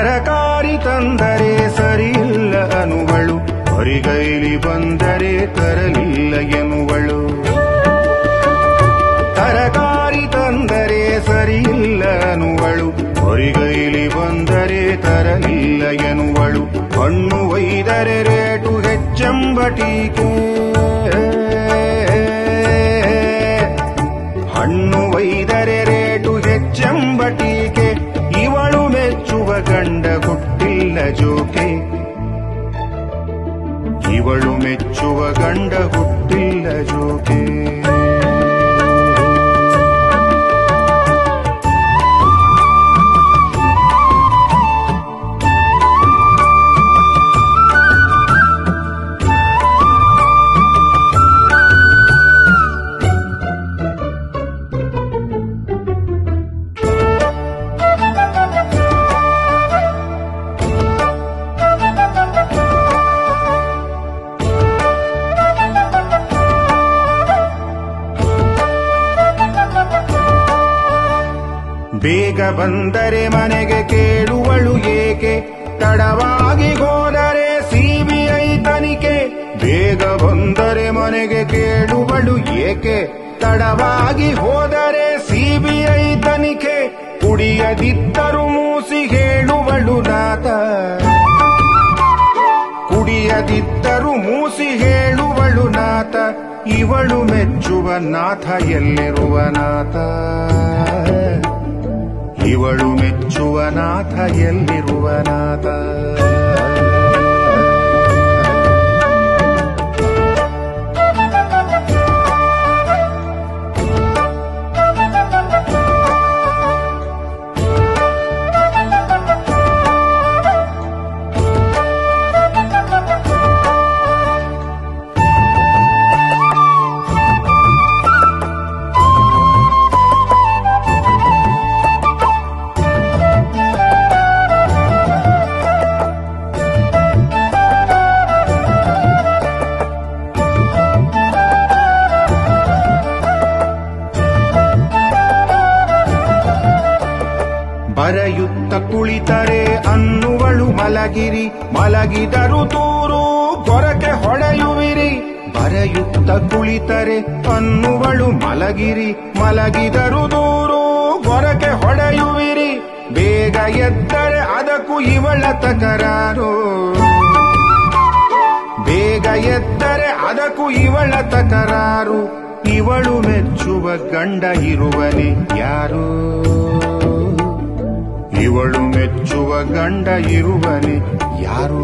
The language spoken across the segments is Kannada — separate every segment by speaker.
Speaker 1: ತರಕಾರಿ ತಂದರೆ ಸರಿಯಿಲ್ಲ ಅನುವಳು, ಹೊರಿಗೈಲಿ ಬಂದರೆ ತರಲಿಲ್ಲ ಎನ್ನುವಳು. ತರಕಾರಿ ತಂದರೆ ಸರಿಯಿಲ್ಲ ಅನುವಳು, ಹೊರಿಗೈಲಿ ಬಂದರೆ ತರಲಿಲ್ಲ ಎನ್ನುವಳು. ಹಣ್ಣು ಒಯ್ದರೆ ರೇಟು ಹೆಚ್ಚೆಂಬ ಟೀಕೆ, ಹಣ್ಣು ಒಯ್ದರೆ ರೇಟು ಹೆಚ್ಚೆಂಬ ಟೀಕೆ. ಇವಳು ಮೆಚ್ಚುವ ಗಂಡ ಹುಟ್ಟಿಲ್ಲ ಜೋಕೆ, ಇವಳು ಮೆಚ್ಚುವ ಗಂಡ ಹುಟ್ಟಿಲ್ಲ ಜೋಕೆ. ಬೇಗ ಬಂದರೆ ಮನೆಗೆ ಕೇಳುವಳು ಏಕೆ, ತಡವಾಗಿ ಹೋದರೆ ಸಿಬಿಐ ತನಿಖೆ. ಬೇಗ ಬಂದರೆ ಮನೆಗೆ ಕೇಳುವಳು ಏಕೆ, ತಡವಾಗಿ ಹೋದರೆ ಸಿಬಿಐ ತನಿಖೆ. ಕುಡಿಯದಿದ್ದರೂ ಮೂಸಿ ಹೇಳುವಳು ನಾಥ, ಕುಡಿಯದಿದ್ದರೂ ಮೂಸಿ ಹೇಳುವಳು ನಾಥ. ಇವಳು ಮೆಚ್ಚುವ ನಾಥ ಎಲ್ಲಿರುವ ನಾಥ, ಇವಳು ಮೆಚ್ಚುವ ನಾಥ ಎಲ್ಲಿರುವ ನಾಥ. ಬರೆಯುತ್ತ ಕುಳಿತರೆ ಅನ್ನುವಳು ಮಲಗಿರಿ, ಮಲಗಿದರು ದೂರು ಗೊರಕೆ ಹೊಡೆಯುವಿರಿ. ಬರೆಯುತ್ತ ಕುಳಿತರೆ ಅನ್ನುವಳು ಮಲಗಿರಿ, ಮಲಗಿದರು ದೂರು ಗೊರಕೆ ಹೊಡೆಯುವಿರಿ. ಬೇಗ ಎದ್ದರೆ ಅದಕ್ಕೂ ಇವಳ ತಕರಾರು, ಬೇಗ ಎದ್ದರೆ ಅದಕ್ಕೂ ಇವಳ ತಕರಾರು. ಇವಳು ಮೆಚ್ಚುವ ಗಂಡ ಇರುವನೆ ಯಾರು, ಇವಳು ಮೆಚ್ಚುವ ಗಂಡ ಇರುವನೆ ಯಾರು.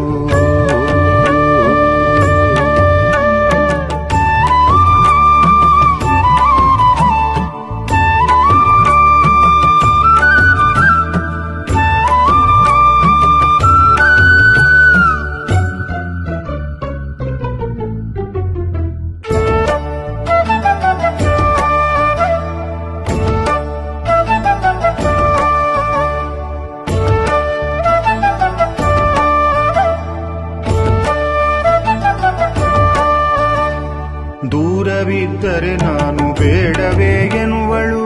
Speaker 1: ದೂರವಿದ್ದರೆ ನಾನು ಬೇಡವೇ ಎನ್ನುವಳು,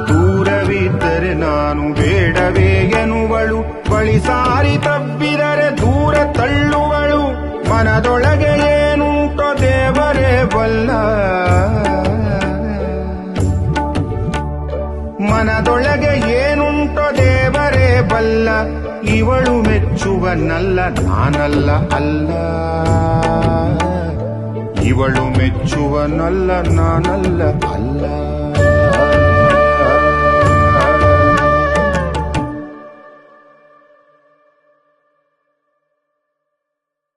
Speaker 1: ದೂರವಿದ್ದರೆ ನಾನು ಬೇಡವೇ ಎನ್ನುವಳು. ಬಳಿ ಸಾರಿ ತಬ್ಬಿದರೆ ದೂರ ತಳ್ಳುವಳು. ಮನದೊಳಗೆ ಏನುಂಟೋ ದೇವರೇ ಬಲ್ಲ, ಮನದೊಳಗೆ ಏನುಂಟೋ ದೇವರೇ ಬಲ್ಲ. ಇವಳು ಮೆಚ್ಚುವನಲ್ಲ ನಾನಲ್ಲ ಅಲ್ಲ, ಇವಳು ಮೆಚ್ಚುವನಲ್ಲ ನಾನಲ್ಲ ಅಲ್ಲ.